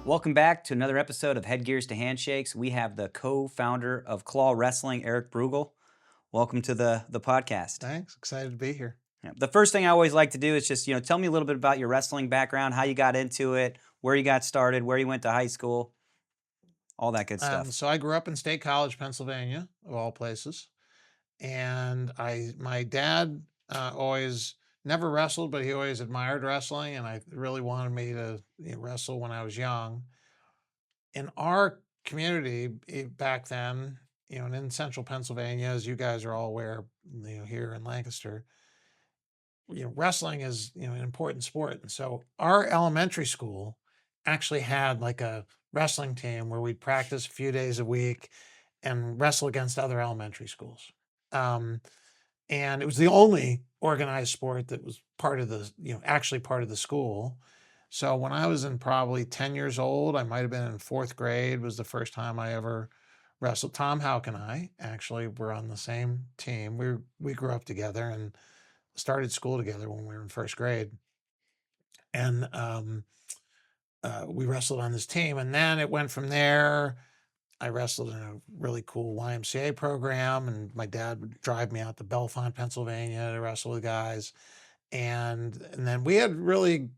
Welcome back to another episode of Headgears to Handshakes. We have the co-founder of Claw Wrestling, Eric Brugel. Welcome to the podcast. Thanks. Excited to be here. Yeah, the first thing I always like to do is just, tell me a little bit about your wrestling background, how you got into it, where you got started, where you went to high school, all that good stuff. So I grew up in State College, Pennsylvania, of all places, and my dad always never wrestled, but he always admired wrestling, and I really wanted me to wrestle when I was young. In our community back then, and in Central Pennsylvania, as you guys are all aware, here in Lancaster, wrestling is an important sport, and so our elementary school actually had like a wrestling team where we'd practice a few days a week and wrestle against other elementary schools. Um, and it was the only organized sport that was part of the actually part of the school. So when I was in probably 10 years old, I might have been in fourth grade, was the first time I ever wrestled. Tom Houck and I actually were on the same team. We grew up together and started school together when we were in first grade, and we wrestled on this team. And then it went from there. I wrestled in a really cool YMCA program, and my dad would drive me out to Bellefonte, Pennsylvania to wrestle with guys. And then we had really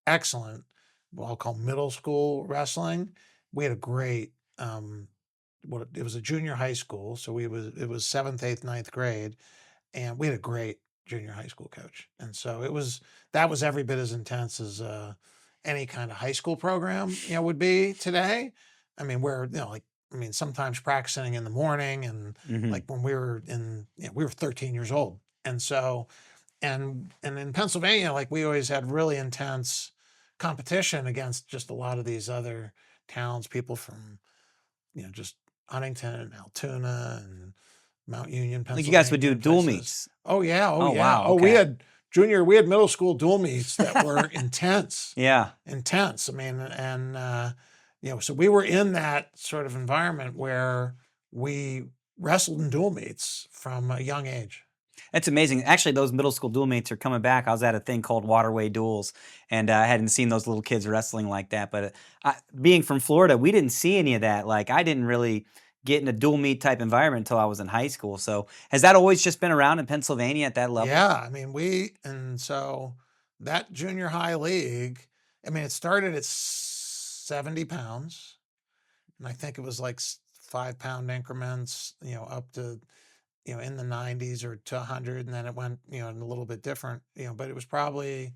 excellent, what I'll call middle school wrestling. We had a great, it was a junior high school. So it was seventh, eighth, ninth grade. And we had a great junior high school coach. And so that was every bit as intense as any kind of high school program, would be today. I mean, sometimes practicing in the morning, and like when we were we were 13 years old. And so, and in Pennsylvania, like we always had really intense competition against just a lot of these other towns, people from, just Huntington and Altoona and Mount Union, Like you guys would do Pennsylvania, dual places. meets. Oh yeah, Oh, yeah. wow, Oh, we okay. had middle school dual meets that were intense, Yeah. intense. I mean, and so we were in that sort of environment where we wrestled in dual meets from a young age. That's amazing. Actually, those middle school dual mates are coming back. I was at a thing called Waterway Duels, and I hadn't seen those little kids wrestling like that. But being from Florida, we didn't see any of that. Like, I didn't really get in a dual meet type environment until I was in high school. So, has that always just been around in Pennsylvania at that level? Yeah, I mean, and so that junior high league, I mean, it started at 70 pounds, and I think it was like 5 pound increments, up to, in the 90s or to 100. And then it went, a little bit different, but it was probably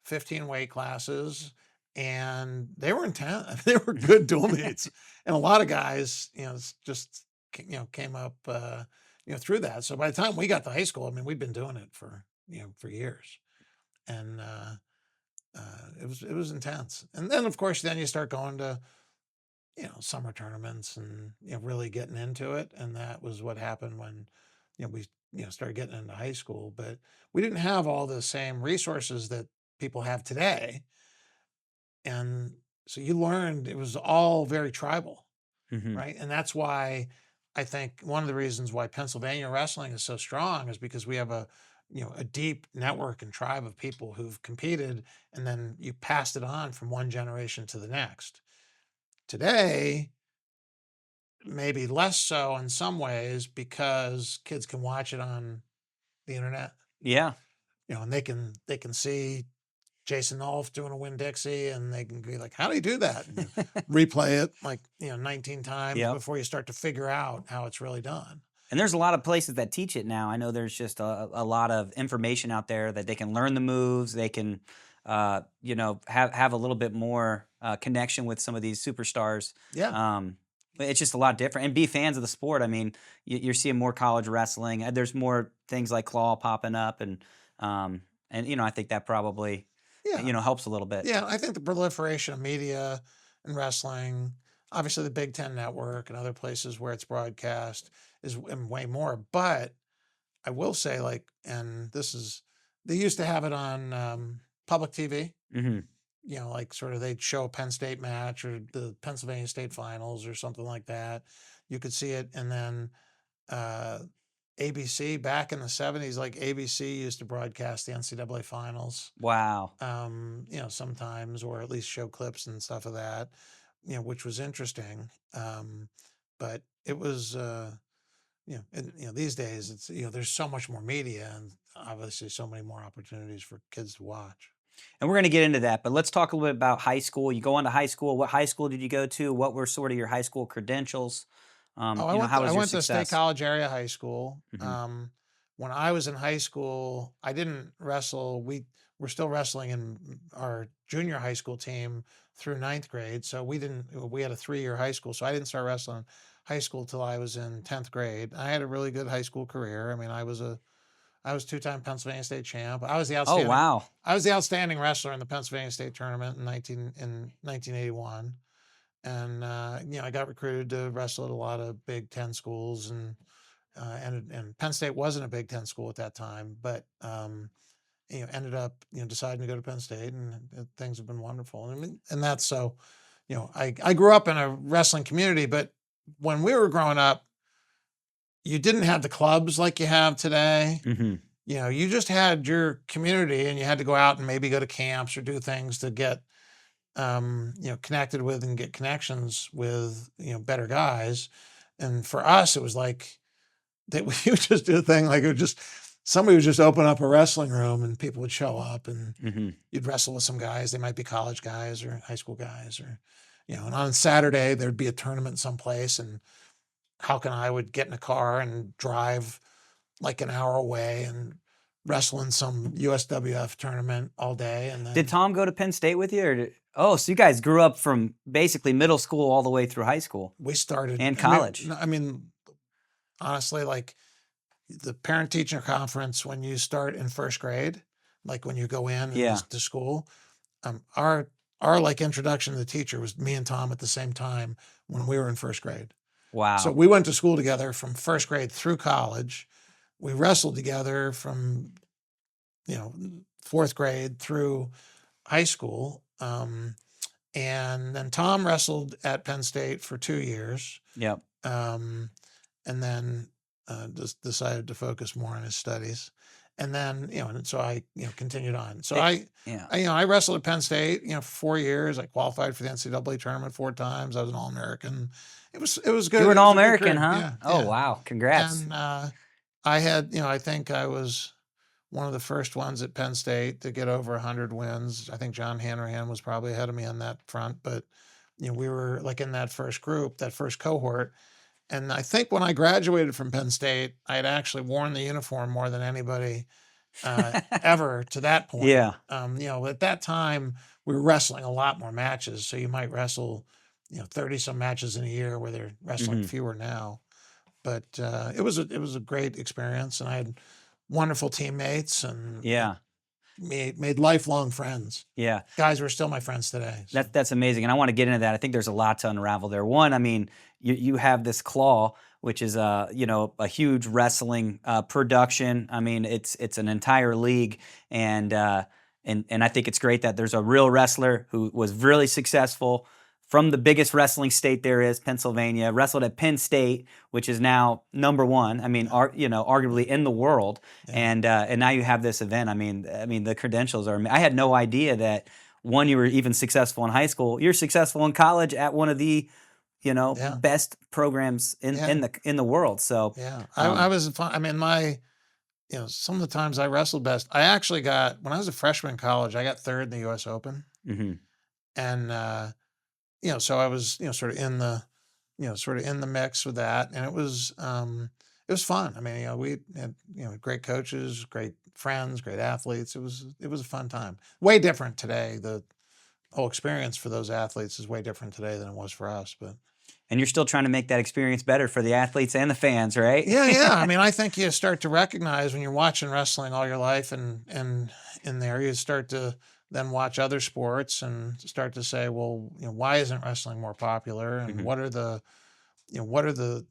15 weight classes, and they were intense. They were good dual meets. And a lot of guys, just, came up, through that. So by the time we got to high school, I mean, we'd been doing it for years. And it was intense. And then, of course, then you start going to, summer tournaments and, really getting into it. And that was what happened when, we, started getting into high school. But we didn't have all the same resources that people have today. And so you learned it was all very tribal, right? And that's why I think one of the reasons why Pennsylvania wrestling is so strong is because we have a deep network and tribe of people who've competed, and then you passed it on from one generation to the next. Today, maybe less so in some ways because kids can watch it on the internet, Yeah. and they can see Jason Nolf doing a Winn-Dixie, and they can be like, how do you do that? And you replay it like 19 times Yep. before you start to figure out how it's really done. And there's a lot of places that teach it now. I know there's just a lot of information out there that they can learn the moves. They can, have a little bit more connection with some of these superstars. Yeah. But it's just a lot different, and be fans of the sport. I mean, you're seeing more college wrestling. There's more things like Claw popping up, and I think that probably Yeah. helps a little bit. Yeah. I think the proliferation of media and wrestling, obviously the Big Ten Network and other places where it's broadcast is way more. But I will say, like, and they used to have it on public TV, Hmm. like sort of they'd show a Penn State match or the Pennsylvania State Finals or something like that. You could see it. And then ABC back in the 70s, like ABC used to broadcast the NCAA finals, Wow. sometimes, or at least show clips and stuff of that, which was interesting. But it was, and, these days it's, there's so much more media and obviously so many more opportunities for kids to watch. And we're going to get into that, but let's talk a little bit about high school. You go on to high school. What high school did you go to? What were sort of your high school credentials? Oh, How I was your went to State success? College area high school. Hmm. When I was in high school, I didn't wrestle. We were still wrestling in our junior high school team through ninth grade. So we didn't. We had a 3-year high school, so I didn't start wrestling high school till I was in 10th grade. I had a really good high school career. I mean, I was 2-time Pennsylvania state champ. Oh, wow. I was the outstanding wrestler in the Pennsylvania state tournament in 1981. And I got recruited to wrestle at a lot of Big Ten schools, and Penn State wasn't a Big Ten school at that time, but ended up deciding to go to Penn State, and things have been wonderful. I mean, and that's so, I grew up in a wrestling community, but when we were growing up, you didn't have the clubs like you have today. Hmm. You just had your community, and you had to go out and maybe go to camps or do things to get connected with and get connections with, better guys. And for us, it was like that we would just do a thing like somebody would just open up a wrestling room and people would show up and Hmm. you'd wrestle with some guys. They might be college guys or high school guys or, and on Saturday there'd be a tournament someplace, and I would get in a car and drive like an hour away and wrestle in some USWF tournament all day. And Did then Tom go to Penn State with you? Oh, so you guys grew up from basically middle school all the way through high school we started, and college. I mean, honestly, like the parent teacher conference, when you start in first grade, like when you go in and Yeah. to school, our like introduction to the teacher was me and Tom at the same time when we were in first grade. So Wow. we went to school together from first grade through college. We wrestled together from, you know, fourth grade through high school. And then Tom wrestled at Penn State for 2 years. Yep. Um, and then just decided to focus more on his studies. And then, and so I, continued on. So Yeah. I wrestled at Penn State, for 4 years. I qualified for the NCAA tournament 4 times. I was an All-American. It was good. You were an It was a good All-American, career. huh? Yeah, Oh, yeah. wow. Congrats. And I had, I think I was one of the first ones at Penn State to get over 100 wins. I think John Hanrahan was probably ahead of me on that front, but we were like in that first group, that first cohort. And I think when I graduated from Penn State, I had actually worn the uniform more than anybody ever to that point. Yeah. At that time, we were wrestling a lot more matches. So you might wrestle, 30 some matches in a year where they're wrestling Mhm. fewer now. But it was a great experience, and I had wonderful teammates and Yeah. made lifelong friends. Yeah. Guys who are still my friends today. So. That's amazing, and I want to get into that. I think there's a lot to unravel there. One, I mean, you have this Claw, which is a huge wrestling production. I mean, it's an entire league, and I think it's great that there's a real wrestler who was really successful from the biggest wrestling state there is, Pennsylvania, wrestled at Penn State, which is now number one. I mean, arguably in the world, Yeah. and now you have this event. I mean, the credentials are. I had no idea that one, you were even successful in high school. You're successful in college at one of the, Yeah. best programs in Yeah. in the world. So Yeah. I was fun. I mean, some of the times I wrestled best, I actually got, when I was a freshman in college, I got third in the US Open. mhm. And, so I was, sort of in the mix with that. And it was fun. I mean, we had, great coaches, great friends, great athletes. It was a fun time. Way different today. The whole experience for those athletes is way different today than it was for us, but. And you're still trying to make that experience better for the athletes and the fans, right? Yeah. I mean, I think you start to recognize when you're watching wrestling all your life and in there, you start to then watch other sports and start to say, well, why isn't wrestling more popular? And Mhm. what are the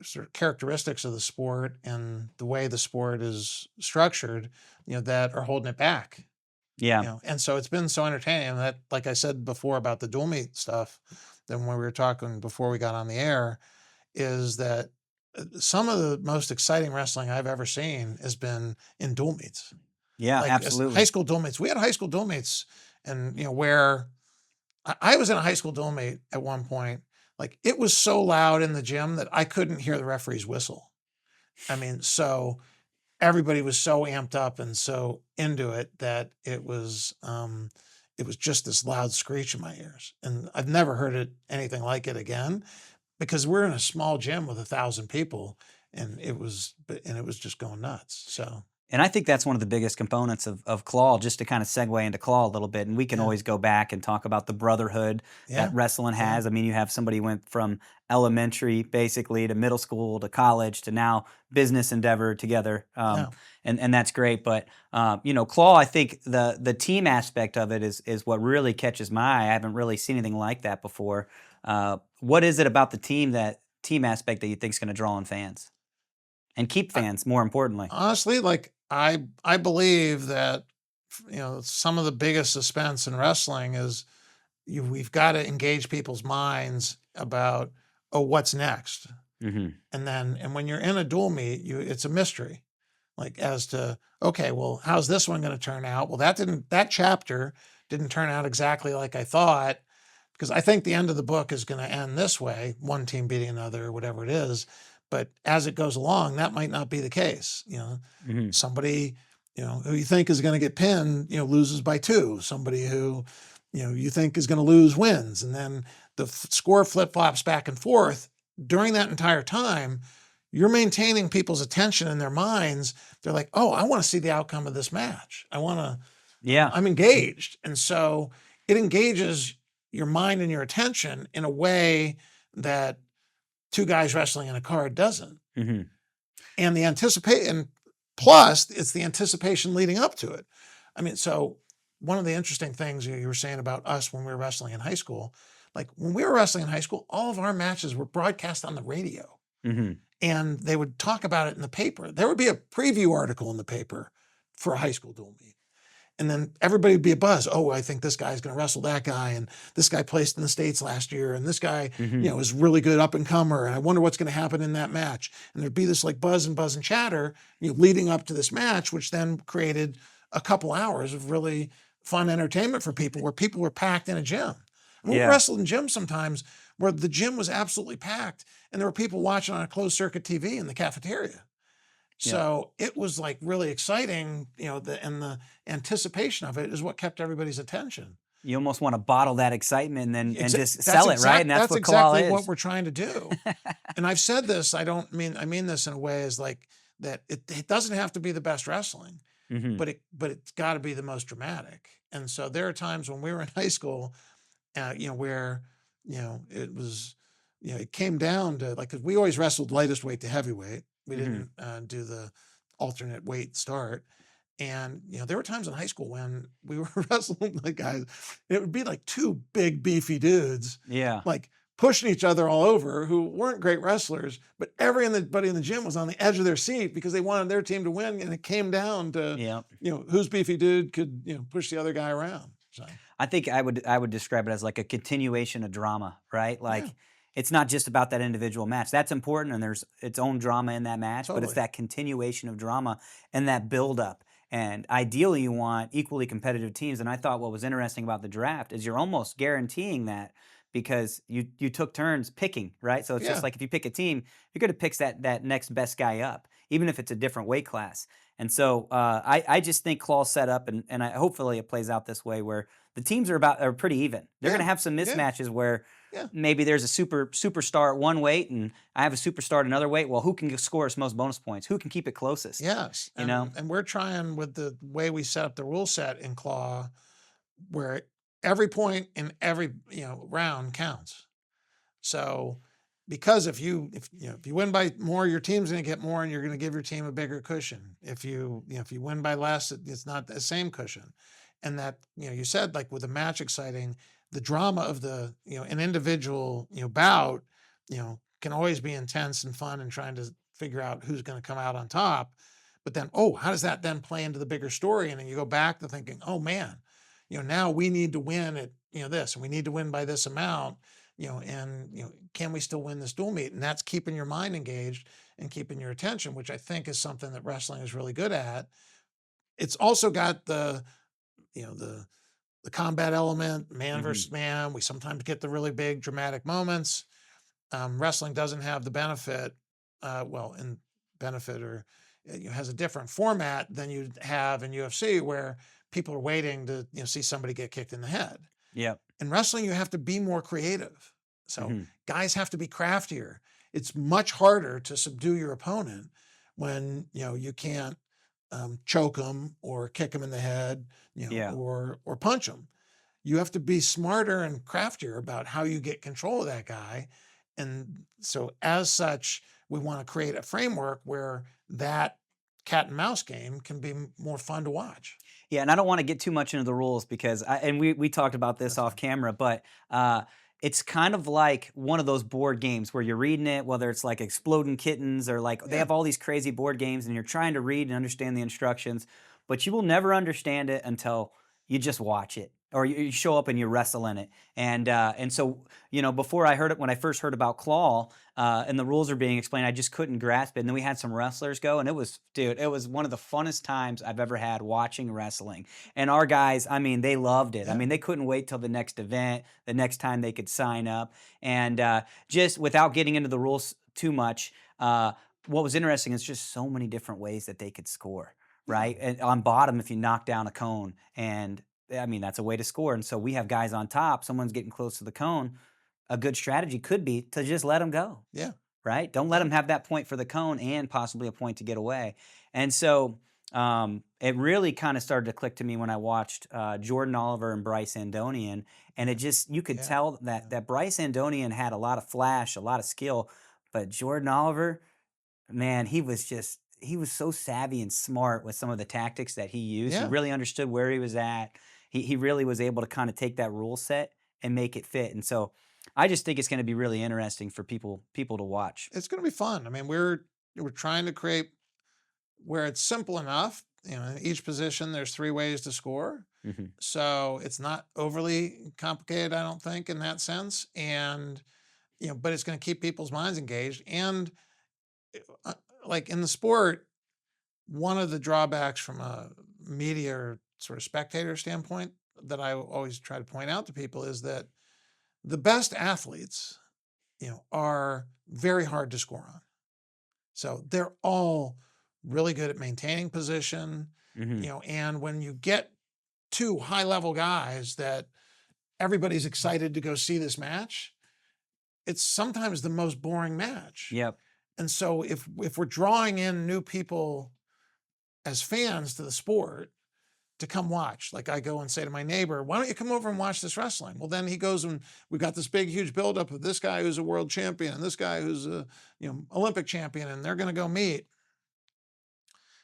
sort of characteristics of the sport and the way the sport is structured, that are holding it back? Yeah. And so it's been so entertaining that, like I said before about the dual meet stuff, then when we were talking before we got on the air, is that some of the most exciting wrestling I've ever seen has been in dual meets. Yeah, Like as high absolutely. school dual meets, we had high school dual meets, and where I was in a high school dual meet at one point. Like it was so loud in the gym that I couldn't hear the referee's whistle. I mean, so everybody was so amped up and so into it that it was just this loud screech in my ears, and I've never heard it anything like it again because we're in a small gym with 1,000 people, and it was just going nuts. So And I think that's one of the biggest components of Claw, just to kind of segue into Claw a little bit. And we can yeah, always go back and talk about the brotherhood yeah, that wrestling yeah, has. I mean, you have somebody who went from elementary basically to middle school to college to now business endeavor together. yeah. And that's great. But Claw, I think the team aspect of it is what really catches my eye. I haven't really seen anything like that before. What is it about the team aspect that you think is going to draw in fans and keep I, fans, more importantly? honestly, like I believe that some of the biggest suspense in wrestling is we've got to engage people's minds about, oh, what's next. Hmm. And when you're in a dual meet, it's a mystery, like as to, okay, well, how's this one going to turn out? Well, that chapter didn't turn out exactly like I thought, because I think the end of the book is going to end this way, one team beating another or whatever it is. But as it goes along, that might not be the case. Hmm. Somebody, who you think is going to get pinned, loses by two. Somebody who, you think is going to lose wins. And then the score flip flops back and forth. During that entire time, you're maintaining people's attention in their minds. They're like, oh, I want to see the outcome of this match. Yeah. I'm engaged. And so it engages your mind and your attention in a way that two guys wrestling in a car doesn't. Hmm. And plus it's the anticipation leading up to it. I mean, so one of the interesting things you were saying about us when we were wrestling in high school, like when we were wrestling in high school, all of our matches were broadcast on the radio, Hmm. and they would talk about it in the paper. There would be a preview article in the paper for a high school dual meet. And then everybody would be a buzz. Oh, I think this guy's going to wrestle that guy. And this guy placed in the States last year. And this guy, Hmm. is really good up and comer. And I wonder what's going to happen in that match. And there'd be this like buzz and chatter, leading up to this match, which then created a couple hours of really fun entertainment for people where people were packed in a gym. And we Yeah. wrestled in gyms sometimes where the gym was absolutely packed and there were people watching on a closed circuit TV in the cafeteria. Yeah. So it was like really exciting, and the anticipation of it is what kept everybody's attention. You almost want to bottle that excitement and just That's sell it, right? And that's that's what Kalal exactly what is. we're trying to do. And I've said this, I mean this in a way is like that it doesn't have to be the best wrestling, Hmm. but it's got to be the most dramatic. And so there are times when we were in high school, where, it was, it came down to like, 'cause we always wrestled lightest weight to heavyweight. We Hmm. didn't do the alternate weight start. And, there were times in high school when we were wrestling like guys, it would be like two big beefy dudes, Yeah. like pushing each other all over who weren't great wrestlers, but everybody in the gym was on the edge of their seat because they wanted their team to win. And it came down to, Yeah. whose beefy dude could, push the other guy around. So, I think I would describe it as like a continuation of drama, right? Like yeah, it's not just about that individual match. That's important and there's its own drama in that match, but it's totally. that continuation of drama and that build up. And ideally you want equally competitive teams. And I thought what was interesting about the draft is you're almost guaranteeing that because you took turns picking, right? So it's just Yeah. like if you pick a team, you're going to pick that next best guy up, even if it's a different weight class. And so I just think Claw's set up, and hopefully it plays out this way where the teams are pretty even. They're going Yeah. to have some Yeah. mismatches where Yeah. maybe there's a superstar at one weight and I have a superstar at another weight. Well, who can score us most bonus points? Who can keep it closest? Yes. You know? And we're trying with the way we set up the rule set in Claw, where every point in every, round counts. So because if you win by more, your team's going to get more and you're going to give your team a bigger cushion. If you win by less, it's not the same cushion. And that, you said like with the match exciting, the drama of an individual, bout, can always be intense and fun and trying to figure out who's going to come out on top. But then, oh, how does that then play into the bigger story? And then you go back to thinking, oh man, now we need to win at, this, and we need to win by this amount. and can we still win this dual meet? And that's keeping your mind engaged and keeping your attention, which I think is something that wrestling is really good at. It's also got the combat element, man Hmm. versus man. We sometimes get the really big dramatic moments. Wrestling doesn't have the benefit, in benefit or has a different format than you have in UFC, where people are waiting to see somebody get kicked in the head. Yep. In wrestling, you have to be more creative. So Hmm. guys have to be craftier. It's much harder to subdue your opponent when you can't choke them or kick them in the head, Yeah. or punch them. You have to be smarter and craftier about how you get control of that guy. And so, as such, we want to create a framework where that cat and mouse game can be more fun to watch. Yeah, and I don't want to get too much into the rules because we talked about this That's off fine. camera, but it's kind of like one of those board games where you're reading it, whether it's like Exploding Kittens or like they Yeah. have all these crazy board games, and you're trying to read and understand the instructions, but you will never understand it until you just watch it or you show up and you wrestle in it. And so before I heard it, when I first heard about Claw, and the rules are being explained, I just couldn't grasp it. And then we had some wrestlers go, and it was, dude, it was one of the funnest times I've ever had watching wrestling. And our guys, I mean, they loved it. I Yeah. mean, they couldn't wait till the next event, the next time they could sign up. And just without getting into the rules too much, what was interesting is just so many different ways that they could score. Yeah. Right. And on bottom, if you knock down a cone, and I mean, that's a way to score. And so we have guys on top, someone's getting close to the cone. A good strategy could be to just let them go, Yeah. right? Don't let Yeah. them have that point for the cone and possibly a point to get away. And so it really kind of started to click to me when I watched Jordan Oliver and Bryce Andonian, and it Yeah. just you could Yeah. tell Yeah. that Bryce Andonian had a lot of flash, a lot of skill, but Jordan Oliver, man, he was so savvy and smart with some of the tactics that he used. He Yeah. really understood where he was at. He really was able to kind of take that rule set and make it fit. And so I just think it's going to be really interesting for people to watch. It's going to be fun. I mean, we're trying to create where it's simple enough. In each position, there's three ways to score. Hmm. So it's not overly complicated, I don't think, in that sense. And but it's going to keep people's minds engaged. And uh, like in the sport, one of the drawbacks from a media or sort of spectator standpoint that I always try to point out to people is that the best athletes, are very hard to score on. So they're all really good at maintaining position, Hmm. and when you get two high level guys that everybody's excited to go see this match, it's sometimes the most boring match. Yep. And so if we're drawing in new people as fans to the sport to come watch, like I go and say to my neighbor, why don't you come over and watch this wrestling? Well, then he goes and we got this big, huge buildup of this guy who's a world champion and this guy who's a Olympic champion, and they're going to go meet.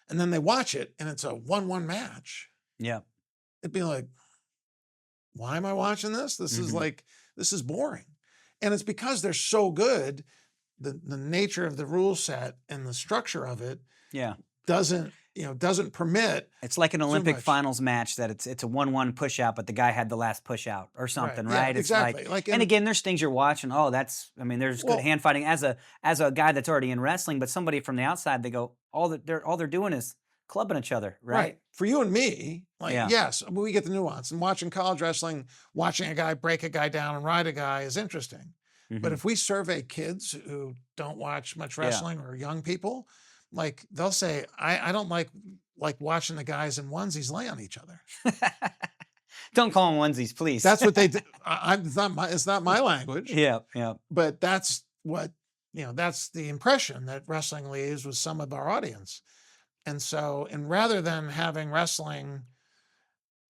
And then they watch it and it's a 1-1 match. Yep. It'd be like, why am I watching this? Hmm. This is boring. And it's because they're so good. The nature of the rule set and the structure of it Yeah. doesn't permit It's like an too Olympic much. finals match that it's a 1-1 push out, but the guy had the last push out or Right. something, Yeah, right? It's like, exactly. Like and in again, there's things you're watching. Oh, that's, I mean, there's good well, hand fighting as a guy that's already in wrestling, but somebody from the outside, they go, all they're doing is clubbing each other, right. right? For you and me, like, Yeah. yes, we get the nuance. And watching college wrestling, watching a guy break a guy down and ride a guy is interesting. But Hmm. if we survey kids who don't watch much Yeah. wrestling or young people, like they'll say, I don't like watching the guys in onesies lay on each other. Don't call them onesies, please. That's what they do. It's not my language, Yeah. Yeah. but that's what, that's the impression that wrestling leaves with some of our audience. And so, and rather than having wrestling,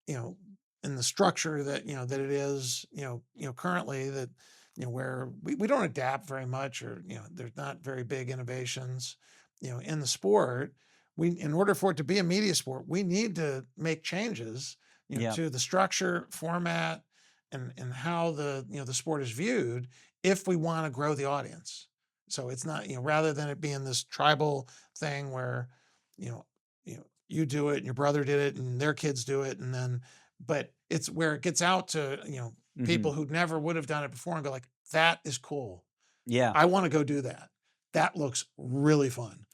you know, in the structure that, that it is, currently that, where we don't adapt very much or, there's not very big innovations, in the sport, in order for it to be a media sport, we need to make changes, Yeah. to the structure, format, and how the sport is viewed if we want to grow the audience. So it's not, rather than it being this tribal thing where, you know, you do it and your brother did it and their kids do it. And then, but it's where it gets out to, Hmm. people who never would have done it before and go like, that is cool. Yeah. I want to go do that. That looks really fun.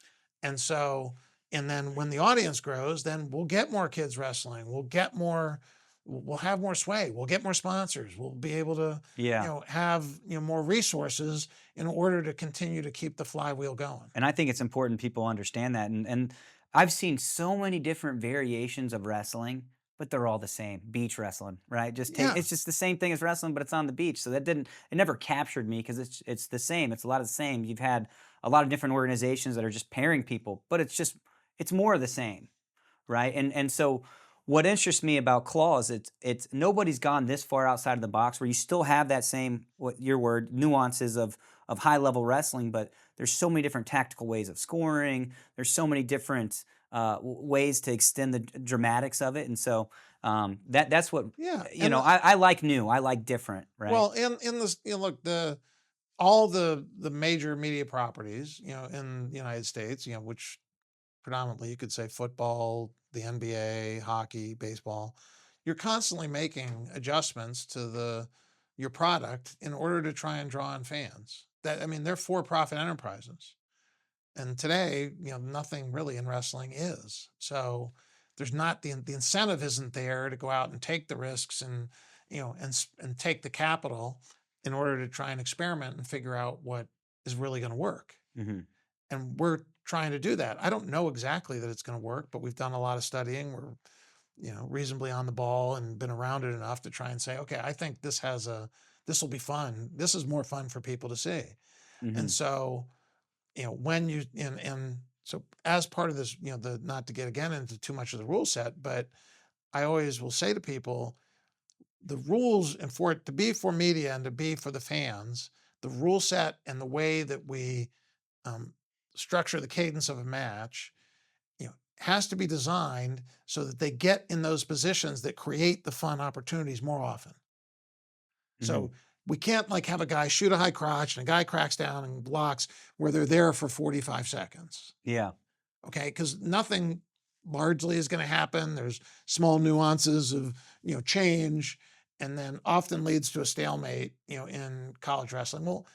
And so, and then when the audience grows, then we'll get more kids wrestling. We'll have more sway. We'll get more sponsors. We'll be able to, Yeah. have, more resources in order to continue to keep the flywheel going. And I think it's important people understand that. And I've seen so many different variations of wrestling, but they're all the same. Beach wrestling, right? Just take Yeah. it's just the same thing as wrestling, but it's on the beach. So it never captured me because it's the same. It's a lot of the same. You've had a lot of different organizations that are just pairing people, but it's more of the same, right? And so what interests me about claws, it's nobody's gone this far outside of the box where you still have that same, what your word, nuances of high level wrestling, but there's so many different tactical ways of scoring. There's so many different ways to extend the dramatics of it, and so that's what Yeah. you know. I like new. I like different, right? Well, in this, look, all the major media properties, in the United States, which predominantly you could say football, the NBA, hockey, baseball, you're constantly making adjustments to the your product in order to try and draw in fans. That I mean, they're for-profit enterprises. And today, nothing really in wrestling is. So there's not the incentive isn't there to go out and take the risks and and take the capital in order to try and experiment and figure out what is really going to work. Hmm. And we're trying to do that. I don't know exactly that it's going to work, but we've done a lot of studying. We're reasonably on the ball and been around it enough to try and say, okay, I think this will be fun. This is more fun for people to see. And Hmm. so when you and so as part of this, the not to get again into too much of the rule set, but I always will say to people, the rules and for it to be for media and to be for the fans, the rule set and the way that we um, structure the cadence of a match, has to be designed so that they get in those positions that create the fun opportunities more often. Hmm. So we can't like have a guy shoot a high crotch and a guy cracks down and blocks where they're there for 45 seconds. Yeah. Okay. Because nothing largely is going to happen. There's small nuances of, change and then often leads to a stalemate, in college wrestling. Well,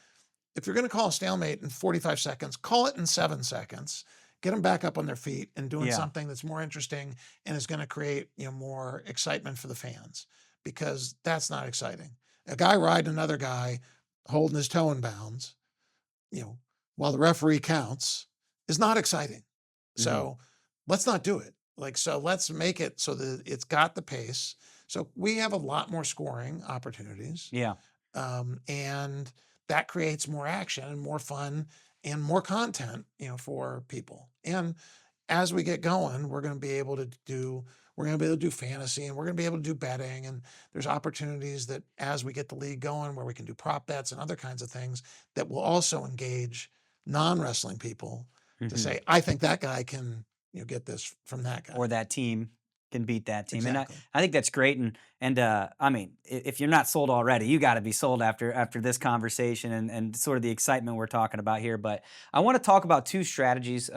if you're going to call a stalemate in 45 seconds, call it in 7 seconds. Get them back up on their feet and doing Yeah. something that's more interesting and is going to create more excitement for the fans because that's not exciting. A guy riding another guy holding his toe in bounds, you know, while the referee counts is not exciting. Hmm. So let's not do it. So let's make it so that it's got the pace. So we have a lot more scoring opportunities, Yeah. and that creates more action and more fun and more content, for people. And as we get going, we're going to be able to do fantasy and we're going to be able to do betting. And there's opportunities that as we get the league going where we can do prop bets and other kinds of things that will also engage non-wrestling people to Hmm. say, I think that guy can, get this from that Or guy. that team can beat that team. And Exactly. I think that's great. And I mean, if you're not sold already, you got to be sold after this conversation and sort of the excitement we're talking about here. But I want to talk about two strategies,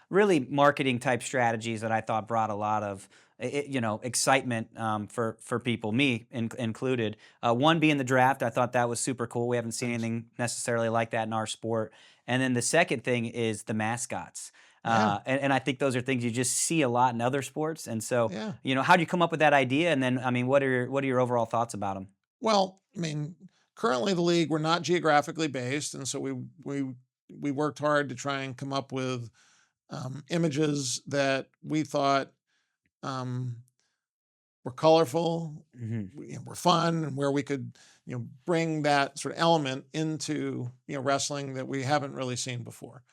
really marketing type strategies that I thought brought a lot of excitement for people, included. One being the draft. I thought that was super cool. We haven't seen Thanks. anything necessarily like that in our sport. And then the second thing is the mascots. Yeah. And I think those are things you just see a lot in other sports. And so, Yeah. how do you come up with that idea? And then, I mean, what are your overall thoughts about them? Well, I mean, currently the league, we're not geographically based. And so we worked hard to try and come up with images that we thought um, were colorful, Hmm. were fun, and where we could, bring that sort of element into, wrestling that we haven't really seen before.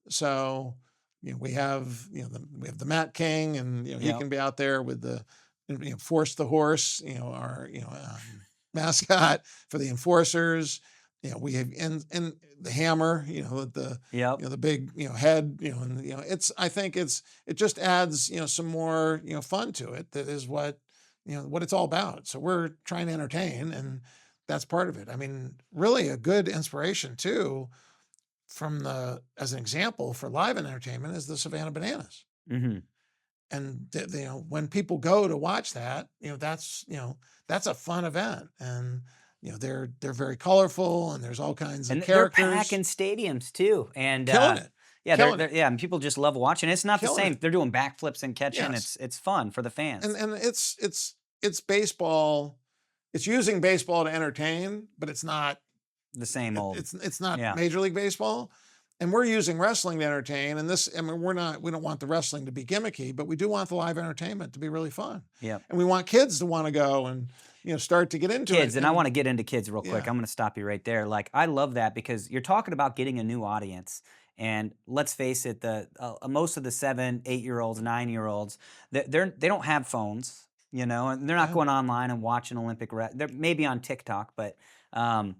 So, we have, we have the Matt King, and he Yep. can be out there with the, Force the Horse, our, mascot for the enforcers. We have and the hammer, with the Yep. the big head, and it's I think it just adds some more fun to it. That is what it's all about. So we're trying to entertain, and that's part of it. I mean, really a good inspiration too from the as an example for live entertainment is the Savannah Bananas. Hmm. And when people go to watch that, that's a fun event. And they're very colorful, and there's all kinds of And they're packing characters. stadiums too, and Killing it, yeah, killing it, yeah, and people just love watching. It's not the killing same. it. They're doing backflips and catching. Yes, It's fun for the and fans. and it's baseball. It's using baseball to entertain, but it's not The same old. it's not Yeah. Major League Baseball. And we're using wrestling to entertain. And this, I mean, we don't want the wrestling to be gimmicky, but we do want the live entertainment to be really fun. Yep. And we want kids to want to go and, start to get into Kids, it. and I want to get into kids real quick. Yeah. I'm going to stop you right there. Like, I love that because you're talking about getting a new audience. And let's face it, the most of the 7, 8-year-olds, 9-year-olds, they don't have phones, and they're not Yeah. going online and watching Olympic. They're maybe on TikTok, but um,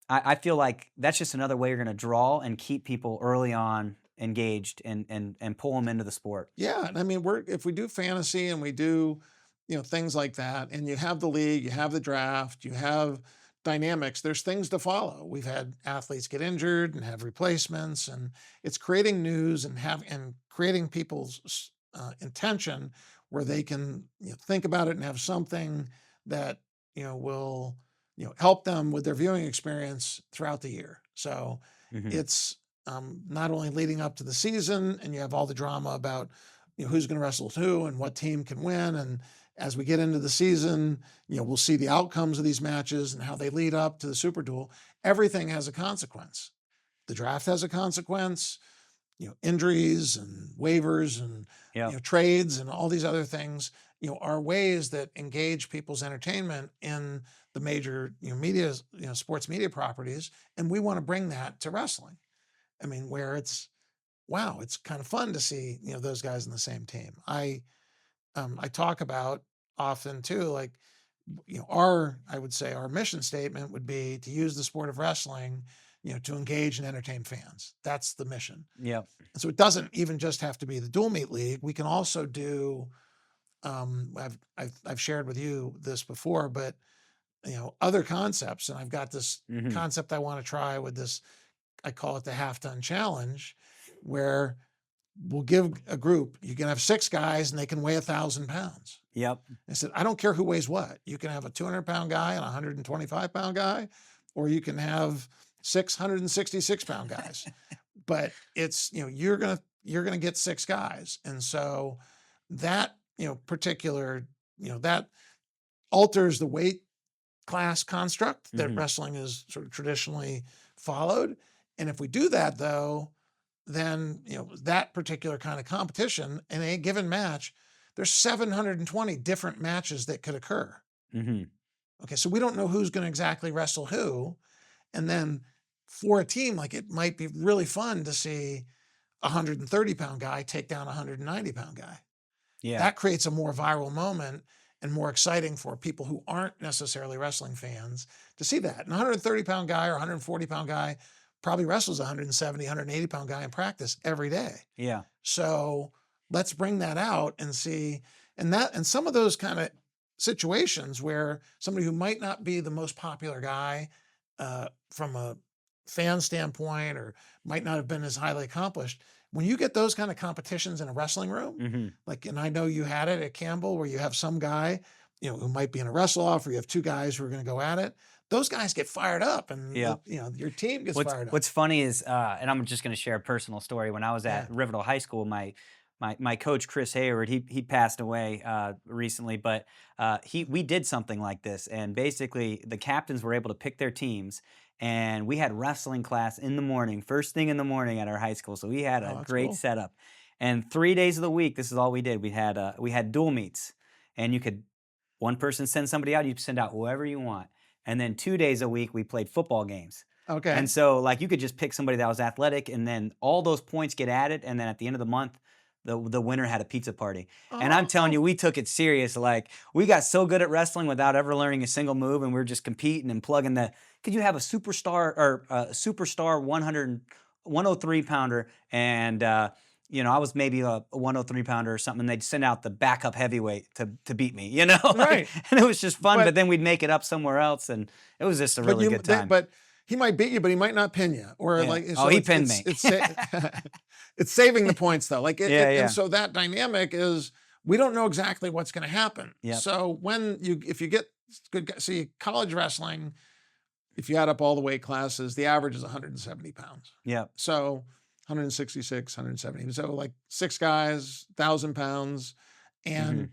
I feel like that's just another way you're going to draw and keep people early on engaged and pull them into the sport. Yeah. And I mean, if we do fantasy and we do, things like that, and you have the league, you have the draft, you have dynamics, there's things to follow. We've had athletes get injured and have replacements, and it's creating news and creating people's intention where they can think about it and have something that will help them with their viewing experience throughout the year. So Hmm. it's not only leading up to the season, and you have all the drama about who's going to wrestle with who and what team can win. And as we get into the season, we'll see the outcomes of these matches and how they lead up to the Super Duel. Everything has a consequence. The draft has a consequence. Injuries and waivers and Yeah. trades and all these other things, are ways that engage people's entertainment in the major media, sports media properties, and we want to bring that to wrestling. I mean, where it's kind of fun to see those guys in the same team. I talk about often too, like I would say our mission statement would be to use the sport of wrestling, to engage and entertain fans. That's the mission. Yeah. And so it doesn't even just have to be the dual meet league. We can also do. I've shared with you this before, but other concepts, and I've got this Hmm. concept I want to try with this. I call it the half done challenge, where we'll give a group. You can have 6 guys, and they can weigh 1,000 pounds. Yep. I said, I don't care who weighs what. You can have a 200-pound guy and a 125-pound guy, or you can have 666-pound guys. But it's you're gonna get 6 guys, and so that particular that alters the weight class construct that Hmm. wrestling is sort of traditionally followed. And if we do that, though, then that particular kind of competition in a given match, there's 720 different matches that could occur. Hmm. Okay, so we don't know who's going to exactly wrestle who. And then for a team, like, it might be really fun to see a 130-pound guy take down a 190-pound guy. Yeah. That creates a more viral moment and more exciting for people who aren't necessarily wrestling fans to see that. And a 130-pound guy or a 140-pound guy probably wrestles a 170, 180-pound guy in practice every day. Yeah. So let's bring that out and see. And some of those kind of situations where somebody who might not be the most popular guy from a fan standpoint, or might not have been as highly accomplished, when you get those kind of competitions in a wrestling room, Hmm. like, and I know you had it at Campbell, where you have some guy, who might be in a wrestle off, or you have 2 guys who are going to go at it. Those guys get fired up, and Yeah. your team gets What's fired up. What's funny is, and I'm just going to share a personal story. When I was Yeah. at Riverdale High School, my coach Chris Hayward, he passed away recently, but we did something like this, and basically the captains were able to pick their teams, and we had wrestling class in the morning, first thing in the morning at our high school. So we had Oh, a that's great cool. setup, and 3 days of the week, this is all we did. We had dual meets, and you could one person send somebody out, you send out whoever you want, and then 2 days a week we played football games. And Okay. so, like, you could just pick somebody that was athletic, and then all those points get added, and then at the end of the month, the winner had a pizza party. And I'm telling Oh, you, we took it serious. Like, we got so good at wrestling without ever learning a single move, and we were just competing and plugging the. Could you have a superstar or a superstar 103 pounder, and I was maybe a 103 pounder or something, and they'd send out the backup heavyweight to beat me, like, right. and it was just fun. But But then we'd make it up somewhere else, and it was just a really good time. but he might beat you, but he might not pin you, or Yeah. like, Oh, so he pinned me. it's saving the points, though. Like, Yeah, and yeah. so that dynamic is, we don't know exactly what's going to happen. Yep. So if you get good guys. See, college wrestling, if you add up all the weight classes, the average is 170 pounds. Yep. So 166, 170. So like 6 guys, 1,000 pounds. And Mhm.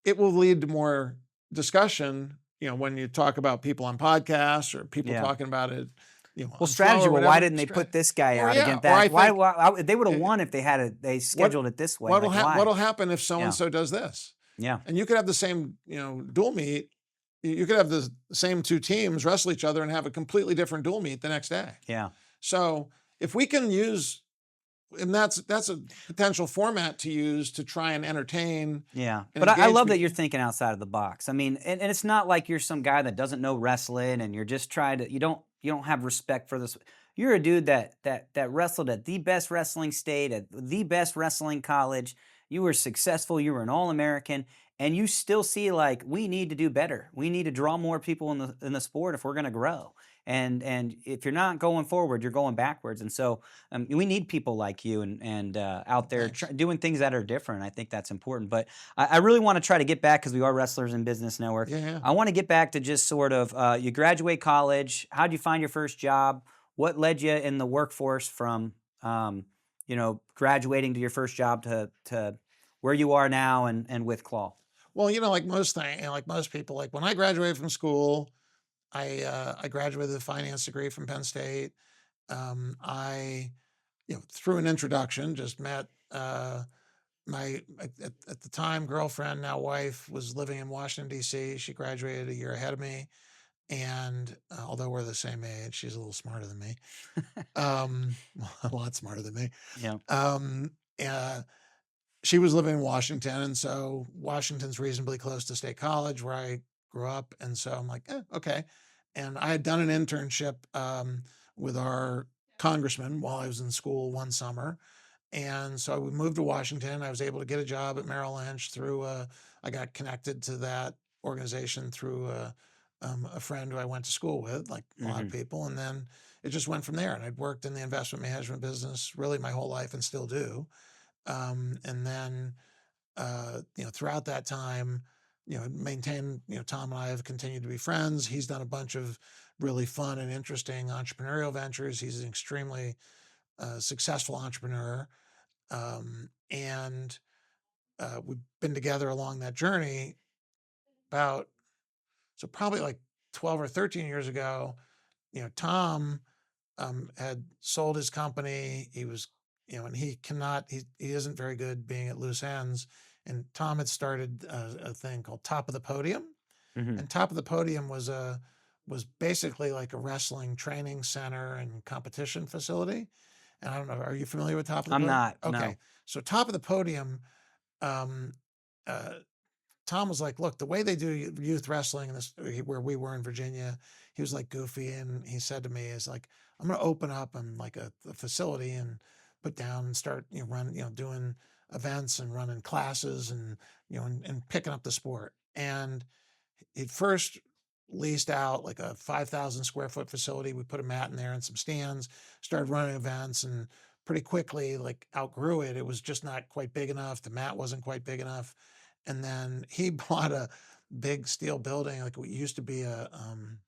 it will lead to more discussion, when you talk about people on podcasts or people Yeah. talking about it, Well, on Flow strategy. or Well, why whatever. didn't they put this guy Or out yeah, against or I that? Why? think They would have eh, won if they what scheduled it this way. what'll Like why? what'll happen if so and Yeah. so does this? Yeah. And you could have the same, dual meet. You could have the same two teams wrestle each other and have a completely different dual meet the next day. Yeah. So if we can use, and that's a potential format to use to try and entertain Yeah, and but I engage love that you're people. thinking outside of the box. I mean, and it's not like you're some guy that doesn't know wrestling and you're just trying to you don't have respect for this. You're a dude that wrestled at the best wrestling state, at the best wrestling college. You were successful, you were an all-American, and you still see like we need to do better. We need to draw more people in the sport if we're going to grow. And if you're not going forward, you're going backwards. And so we need people like you and out there Thanks. doing things that are different. I think that's important. But I really want to try to get back because we are wrestlers in business network. Yeah, yeah. I want to get back to just sort of you graduate college. How did you find your first job? What led you in the workforce from graduating to your first job to where you are now and with Claw? Well, like most people, like when I graduated from school, I graduated with a finance degree from Penn State. I through an introduction, just met my at the time girlfriend, now wife, was living in Washington D.C. She graduated a year ahead of me, and although we're the same age, she's a little smarter than me. Um, a lot smarter than me. Yeah. Um, uh, she was living in Washington, and so Washington's reasonably close to State College, where I grew up, and so I'm like, okay. And I had done an internship with our congressman while I was in school one summer, and so we moved to Washington. I was able to get a job at Merrill Lynch through. I got connected to that organization through a friend who I went to school with, like a lot of Hmm. people, and then it just went from there. And I'd worked in the investment management business really my whole life, and still do. And then throughout that time, maintained, Tom and I have continued to be friends. He's done a bunch of really fun and interesting entrepreneurial ventures. He's an extremely successful entrepreneur. And we've been together along that journey about, so probably like 12 or 13 years ago, Tom had sold his company. He was, and he isn't very good being at loose ends. And Tom had started a thing called Top of the Podium. Hmm. And Top of the Podium was basically like a wrestling training center and competition facility. And I don't know, are you familiar with Top of the I'm Podium? not. Okay. No. So Top of the Podium, um, uh, Tom was like, look, the way they do youth wrestling in this, where we were in Virginia, he was like goofy. And he said to me, is like, I'm going to open up and like a facility and put down and start, doing events and running classes and, and picking up the sport. And it first leased out like a 5,000 square foot facility. We put a mat in there and some stands, started running events, and pretty quickly like outgrew it. It was just not quite big enough. The mat wasn't quite big enough. And then he bought a big steel building, like what used to be um,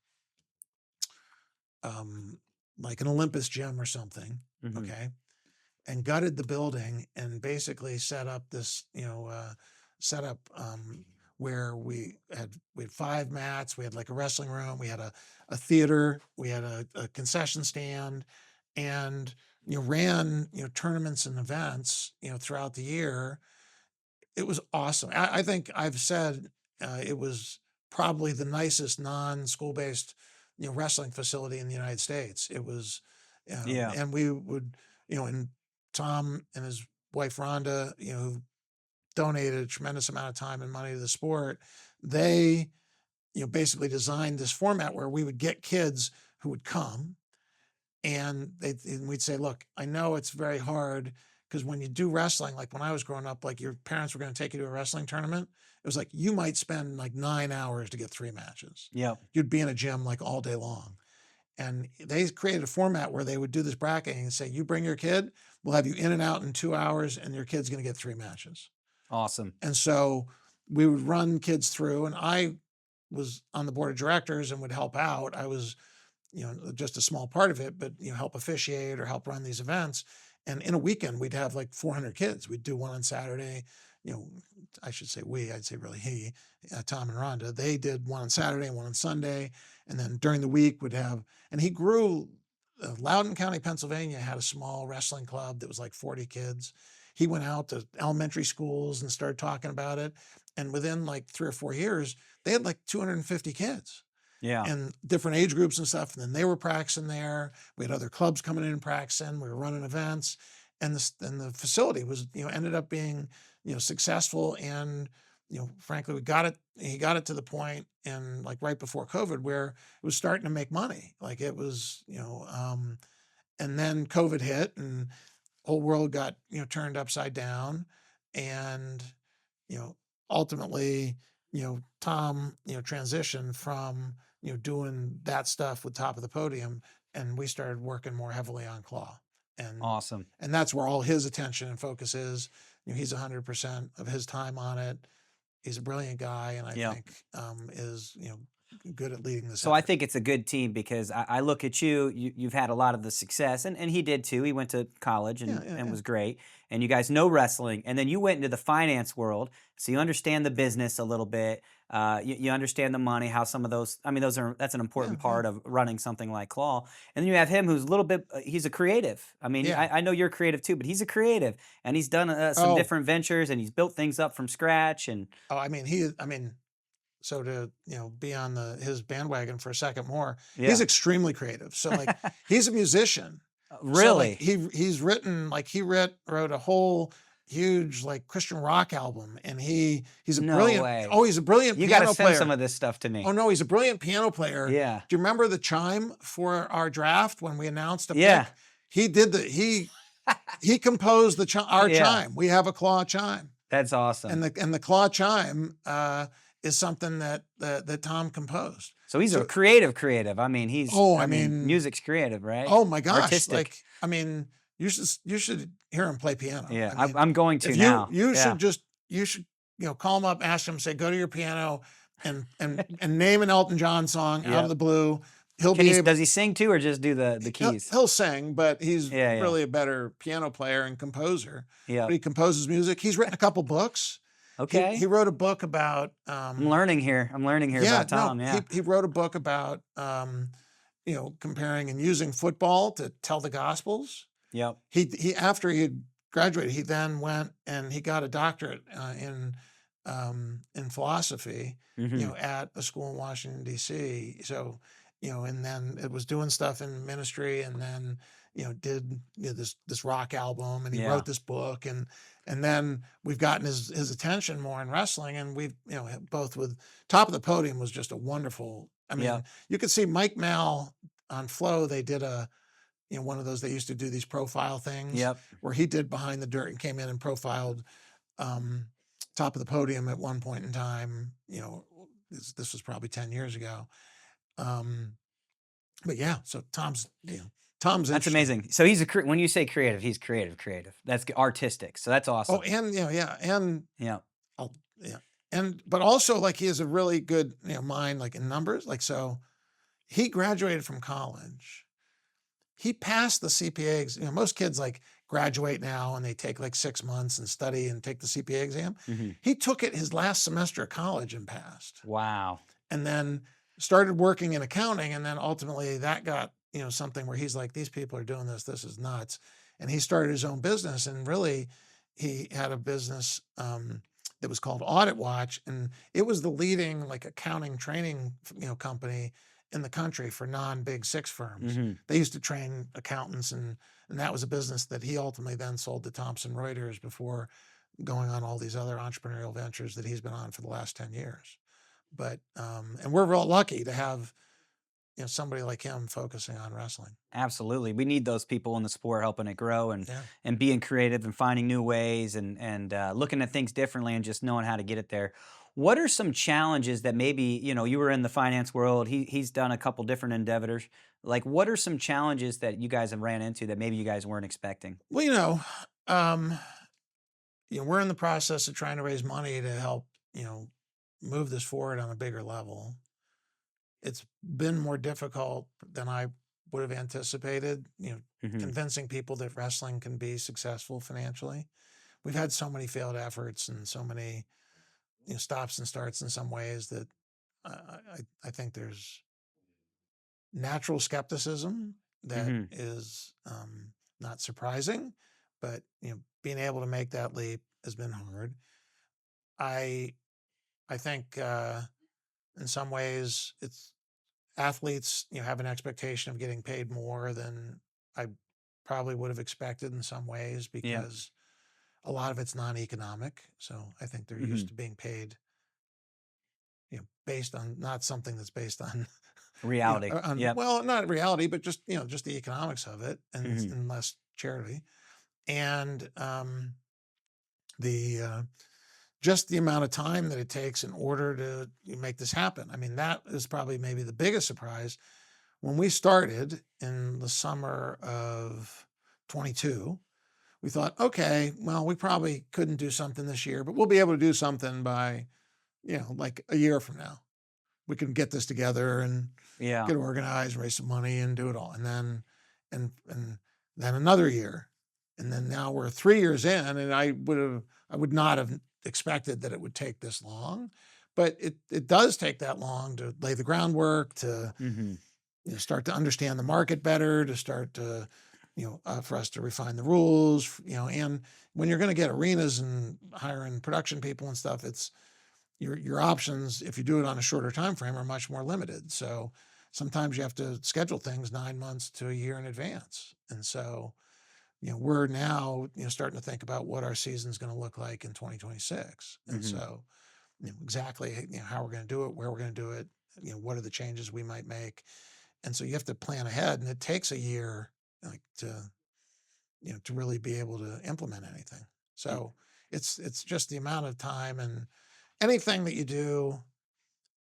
like an Olympus gym or something. Hmm. Okay. And gutted the building and basically set up this, set up where we had 5 mats. We had like a wrestling room. We had a theater. We had a concession stand, and ran tournaments and events throughout the year. It was awesome. I think I've said it was probably the nicest non-school based wrestling facility in the United States. It was, Yeah. and we would, and Tom and his wife Rhonda, who donated a tremendous amount of time and money to the sport. They, basically designed this format where we would get kids who would come, and we'd say, look, I know it's very hard because when you do wrestling, like when I was growing up, like your parents were going to take you to a wrestling tournament. It was like you might spend like 9 hours to get 3 matches. Yep. You'd be in a gym like all day long. And they created a format where they would do this bracketing and say, you bring your kid, we'll have you in and out in 2 hours, and your kid's going to get 3 matches. Awesome. And so we would run kids through, and I was on the board of directors and would help out. I was, just a small part of it, but help officiate or help run these events. And in a weekend, we'd have like 400 kids. We'd do one on Saturday. You know, I should say we. I'd say really he, Tom and Rhonda. They did one on Saturday and one on Sunday, and then during the week would have. And he grew. Loudoun County, Pennsylvania, had a small wrestling club that was like 40 kids. He went out to elementary schools and started talking about it. And within like 3 or 4 years, they had like 250 kids Yeah. and different age groups and stuff. And then they were practicing there. We had other clubs coming in and practicing. We were running events, and the facility was ended up being successful. And frankly, we got it. He got it to the point, and like right before COVID, where it was starting to make money. Like it was and then COVID hit, and whole world got turned upside down, and you know ultimately Tom transitioned from doing that stuff with Top of the Podium, and we started working more heavily on Claw, and Awesome. that's where all his attention and focus is. He's 100% of his time on it. He's a brilliant guy, and I Yeah. think is good at leading this So I effort. think it's a good team because I look at you, you've had a lot of the success, and he did too. He went to college Yeah, yeah, and yeah, was great. And you guys know wrestling. And then you went into the finance world. So you understand the business a little bit. You understand the money, how some of those, I mean, that's an yeah, important yeah, part of running something like Claw. And then you have him who's a little bit, he's a creative. I mean, yeah. I know you're creative too, but he's a creative and he's done some Oh, different ventures and he's built things up from scratch. And oh. I mean, so to be on his bandwagon for a second more, he's yeah, extremely creative. So like he's a musician. So like really, he's written like wrote a whole huge like Christian rock album, and he's a no brilliant way. oh he's a brilliant You got to piano send some player. of this stuff to Oh me. no, he's a brilliant piano player. Yeah. Do you remember the chime for our draft when we announced a Yeah. pick? He did he composed our Yeah. chime. We have a Claw chime, That's and awesome. the Claw chime is something that Tom composed. So he's a So creative. I mean, oh, I I mean, mean, music's creative, right? oh my gosh, Artistic. like I mean, you should hear him play piano. Yeah. I mean, I'm going to if you now. you Yeah. should just you should call him up, ask him, say, go to your piano and name an Elton John song out of Yep. the blue. He'll be able. Does he sing too or just do the He'll, keys? he'll sing, but he's Yeah. Yeah. really a better piano player and composer. But Yep. he composes music. He's written a couple books. He Okay. wrote a book about I'm learning here. I'm learning here yeah, about no, Tom. Yeah. he wrote a book about comparing and using football to tell the gospels. Yep. He after he had graduated, he then went and he got a doctorate in philosophy, Hmm. at a school in Washington D.C. So, and then it was doing stuff in ministry, and then did this rock album, and he Yeah. wrote this book, and then we've gotten his attention more in wrestling, and we've both with Top of the Podium was just a wonderful. I mean, Yep. you could see Mike Mal on Flow. They did a one of those, they used to do these profile things Yep. where he did Behind the Dirt and came in and profiled um, Top of the Podium at one point in time. This was probably 10 years ago. Um, but yeah, so Tom's That's interesting. amazing. So when you say creative, he's creative. That's artistic. So that's Oh, awesome. and yeah, and Yeah. I'll, yeah, and but also like he has a really good mind like in numbers. Like so, he graduated from college. He passed the CPA exam. Most kids like graduate now and they take like 6 months and study and take the CPA exam. Hmm. He took it his last semester of college and passed, Wow. and then started working in accounting. And then ultimately that got, something where he's like, these people are doing this. This is nuts. And he started his own business, and really he had a business that was called Audit Watch. And it was the leading like accounting training, company in the country for non-big six firms. Hmm. They used to train accountants, and that was a business that he ultimately then sold to Thomson Reuters before going on all these other entrepreneurial ventures that he's been on for the last 10 years. But and we're real lucky to have somebody like him focusing on wrestling. Absolutely. We need those people in the sport helping it grow Yeah. and being creative and finding new ways and looking at things differently and just knowing how to get it there. What are some challenges that maybe, you were in the finance world, he's done a couple different endeavors. Like what are some challenges that you guys have ran into that maybe you guys weren't expecting? Well, um, we're in the process of trying to raise money to help, move this forward on a bigger level. It's been more difficult than I would have anticipated, Hmm. convincing people that wrestling can be successful financially. We've had so many failed efforts and so many, stops and starts in some ways that I think there's natural skepticism that Hmm. is not surprising, but being able to make that leap has been hard. I I think in some ways it's athletes have an expectation of getting paid more than I probably would have expected in some ways Yeah. because a lot of it's non-economic. So I think they're used Hmm. to being paid, based on not something that's based on, Reality. on Yep. well, not reality, but just just the economics of it, Hmm. and less charity, and the just the amount of time that it takes in order to make this happen. I mean, that is probably maybe the biggest surprise. When we started in the summer of 22, we thought, okay, well, we probably couldn't do something this year, but we'll be able to do something by, like a year from now. We can get this together and Yeah. get organized, raise some money and do it all. And then another year. And then now we're 3 years in, and I would not have expected that it would take this long, but it does take that long to lay the groundwork, to Hmm. start to understand the market better, to start to, for us to refine the rules, and when you're going to get arenas and hiring production people and stuff, it's your options, if you do it on a shorter time frame, are much more limited. So sometimes you have to schedule things 9 months to a year in advance. And so, we're now, starting to think about what our season's going to look like in 2026. And Hmm. so, exactly, how we're going to do it, where we're going to do it, what are the changes we might make. And so you have to plan ahead, and it takes a year, like, to really be able to implement anything. So it's just the amount of time, and anything that you do,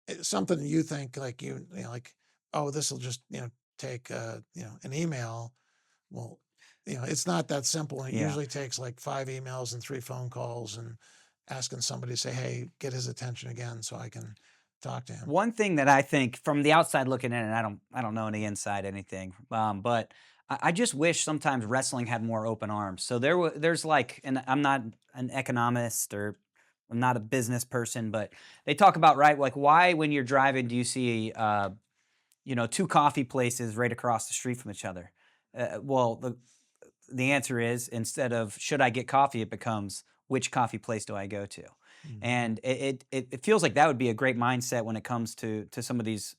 it's something you think like like, oh, this will just take an email. Well, it's not that simple. And it Yeah. usually takes like 5 emails and 3 phone calls and asking somebody to say, hey, get his attention again so I can talk to him. One thing that I think from the outside looking in, and I don't know any inside anything, but I just wish sometimes wrestling had more open arms. So there's like, and I'm not an economist or I'm not a business person, but they talk about, right, like why when you're driving do you see two coffee places right across the street from each other? Well, the answer is instead of should I get coffee, it becomes which coffee place do I go to? Mhm. And it feels like that would be a great mindset when it comes to some of these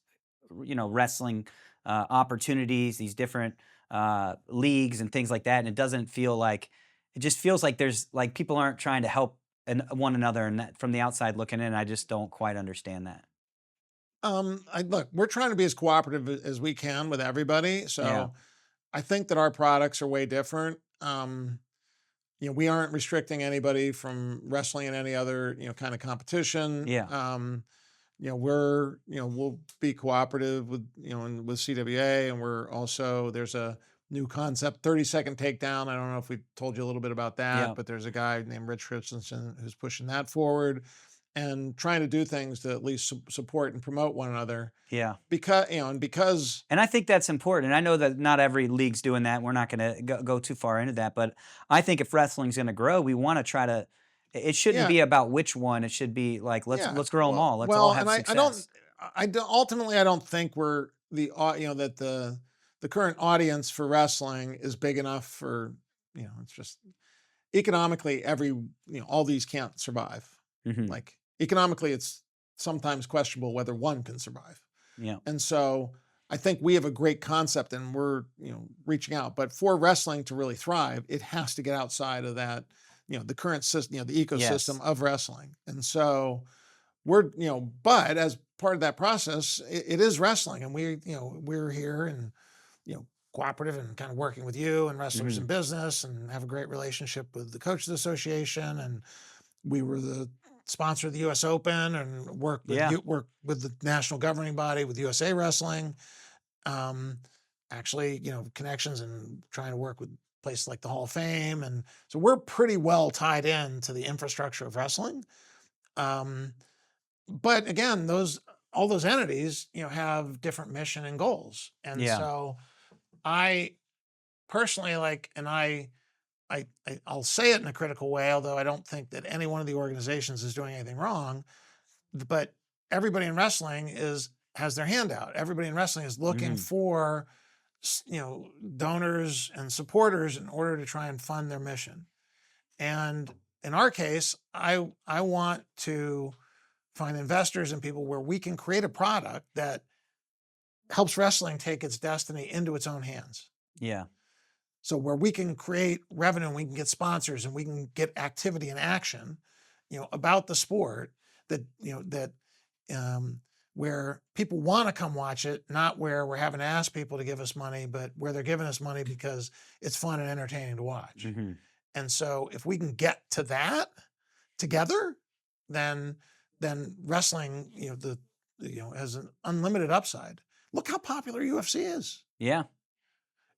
wrestling opportunities, these different leagues and things like that. And it doesn't feel like it just feels like there's like people aren't trying to help one another, and that from the outside looking in, I just don't quite understand that. I look, we're trying to be as cooperative as we can with everybody. Yeah, So I think that our products are way different. We aren't restricting anybody from wrestling in any other, kind of competition. yeah, We'll be cooperative with, and with CWA, and we're also, there's a new concept, 30-second takedown. I don't know if we told you a little bit about that, yeah, but there's a guy named Rich Christensen who's pushing that forward and trying to do things to at least support and promote one another yeah. because And I think that's important. And I know that not every league's doing that. We're not going to go too far into that. But I think if wrestling's going to grow, we want to try to. It shouldn't yeah, be about which one. It should be like yeah. let's grow them all. Let's all Well, have and success. I don't, ultimately, I don't think we're that the current audience for wrestling is big enough for, it's just economically, all these can't survive. Hmm. Like, economically, it's sometimes questionable whether one can survive. Yeah. And so I think we have a great concept, and we're, reaching out. But for wrestling to really thrive, it has to get outside of that, the current system, the ecosystem Yes. of wrestling. And so we're, but as part of that process, it is wrestling. And we're here and, cooperative and kind of working with you and wrestlers Hmm. in business, and have a great relationship with the Coaches Association. And we were the sponsor of the US Open, and Yeah. work with the national governing body with USA Wrestling. Um, Actually, connections, and trying to work with places like the Hall of Fame. And so we're pretty well tied in to the infrastructure of wrestling. Um, but again, all those entities, have different mission and goals. And Yeah. so I personally like, and I'll say it in a critical way, although I don't think that any one of the organizations is doing anything wrong. But everybody in wrestling has their hand out. Everybody in wrestling is looking Mhm. for donors and supporters in order to try and fund their mission. And in our case, I want to find investors and people where we can create a product that helps wrestling take its destiny into its own hands. Yeah. So where we can create revenue and we can get sponsors and we can get activity and action, about the sport that um, where people want to come watch it, not where we're having to ask people to give us money, but where they're giving us money because it's fun and entertaining to watch. Mhm. And so if we can get to that together, then wrestling, has an unlimited upside. Look how popular UFC is. Yeah.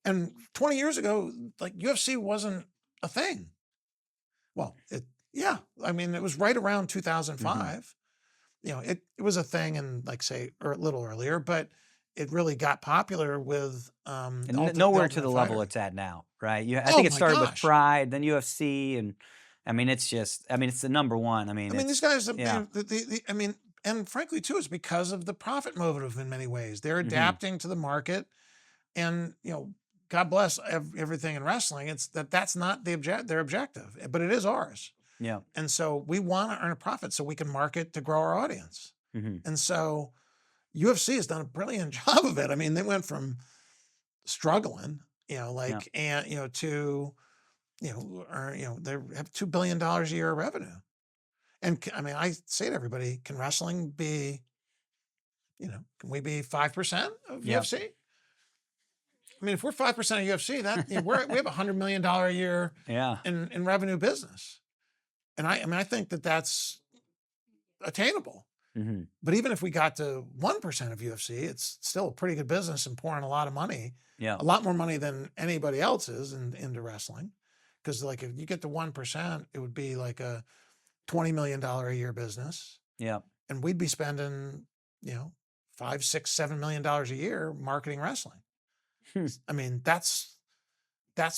And 20 years ago, like UFC wasn't a thing. Well, yeah, I mean, it was right around Mhm. 2005. It was a thing in like say or a little earlier, but it really got popular with And the nowhere to Ultimate the level Fighter. it's at now, right? I Oh think it my started with gosh. Pride, then UFC, and I mean, it's just, I mean, it's the number one. I mean, I mean, these it's, guys, yeah. I mean, and frankly too, it's because of the profit motive in many ways. They're Hmm. adapting to the market, and God bless everything in wrestling. It's that's not their objective, but it is ours. Yeah. And so we want to earn a profit so we can market to grow our audience. Hmm. And so UFC has done a brilliant job of it. I mean, they went from struggling, Yeah. and to they have $2 billion a year of revenue. And I mean, I say to everybody, can wrestling be, can we be 5% of Yeah. UFC? I mean, if we're 5% of UFC, that we have $100 million a year Yeah. in revenue business. And I mean, I think that that's attainable. Hmm. But even if we got to 1% of UFC, it's still a pretty good business and pouring a lot of money, Yeah. a lot more money than anybody else is into wrestling. Because like if you get to 1%, it would be like a $20 million a year business, Yeah. and we'd be spending, you know, 5, 6, $7 million a year marketing wrestling. Hmm. I mean, that's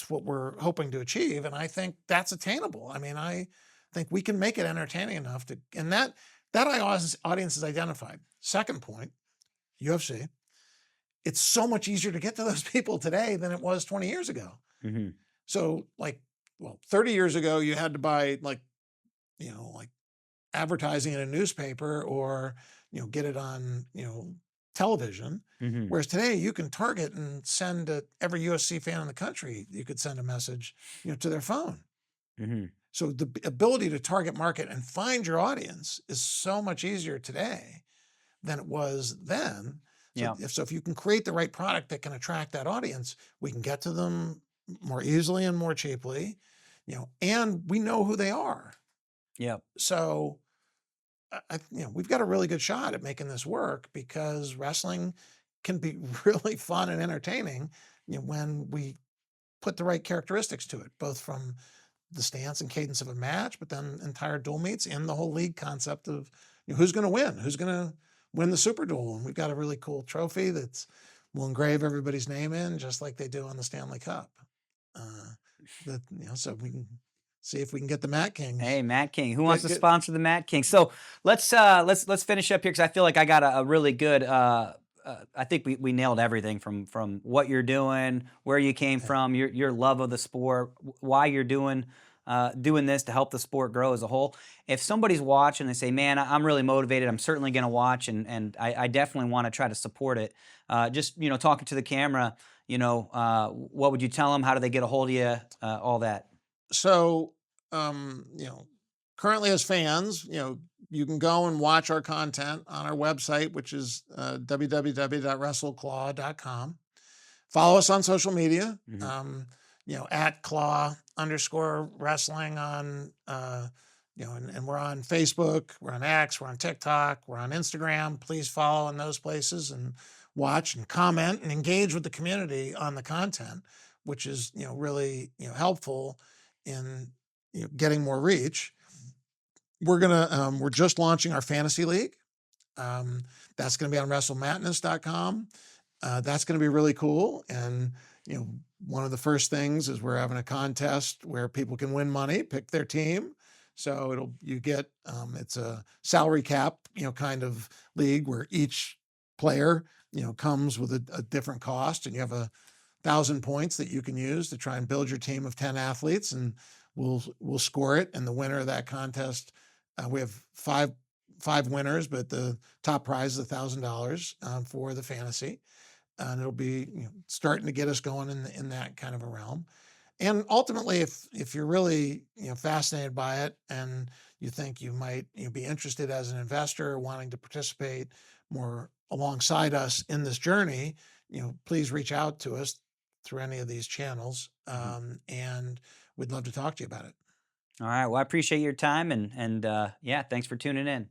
what we're hoping to achieve, and I think that's attainable. I mean, I think we can make it entertaining enough to, and that audience is identified. Second point, UFC. It's so much easier to get to those people today than it was 20 years ago. Hmm. So, like, well, 30 years ago, you had to buy like advertising in a newspaper or get it on television. Hmm. Whereas today you can target and send to every UFC fan in the country. You could send a message to their phone. Hmm. So the ability to target market and find your audience is so much easier today than it was then. So Yeah. if you can create the right product that can attract that audience, we can get to them more easily and more cheaply, and we know who they are. Yeah. So we've got a really good shot at making this work because wrestling can be really fun and entertaining, when we put the right characteristics to it, both from the stance and cadence of a match, but then entire dual meets and the whole league concept of who's going to win, who's going to win the super duel. And we've got a really cool trophy we'll engrave everybody's name in, just like they do on the Stanley Cup. So we can see if we can get the Matt Kings. Hey, Matt King. Who wants to Get sponsor the Matt King? So let's finish up here because I feel like I got a really good. I think we nailed everything from what you're doing, where you came yeah. from, your love of the sport, why you're doing this to help the sport grow as a whole. If somebody's watching, they say, "Man, I'm really motivated. I'm certainly going to watch, and I definitely want to try to support it." Just talking to the camera. What would you tell them? How do they get a hold of you? All that. So, currently as fans, you can go and watch our content on our website, which is www.wrestleclaw.com. Follow us on social media, Hmm. at claw_wrestling on, and we're on Facebook, we're on X, we're on TikTok, we're on Instagram. Please follow in those places and watch and comment and engage with the community on the content, which is, really, helpful in, getting more reach. We're just launching our fantasy league. That's going to be on WrestleMadness.com. That's going to be really cool. And, one of the first things is we're having a contest where people can win money, pick their team. So it's a salary cap, kind of league where each player, comes with a different cost, and you have 1,000 points that you can use to try and build your team of 10 athletes, and we'll score it. And the winner of that contest, we have five winners, but the top prize is $1,000 for the fantasy, and it'll be starting to get us going in that kind of a realm. And ultimately, if you're really fascinated by it, and you think you might be interested as an investor wanting to participate more alongside us in this journey, please reach out to us through any of these channels, Mhm. and we'd love to talk to you about it. All right. Well, I appreciate your time, and yeah, thanks for tuning in.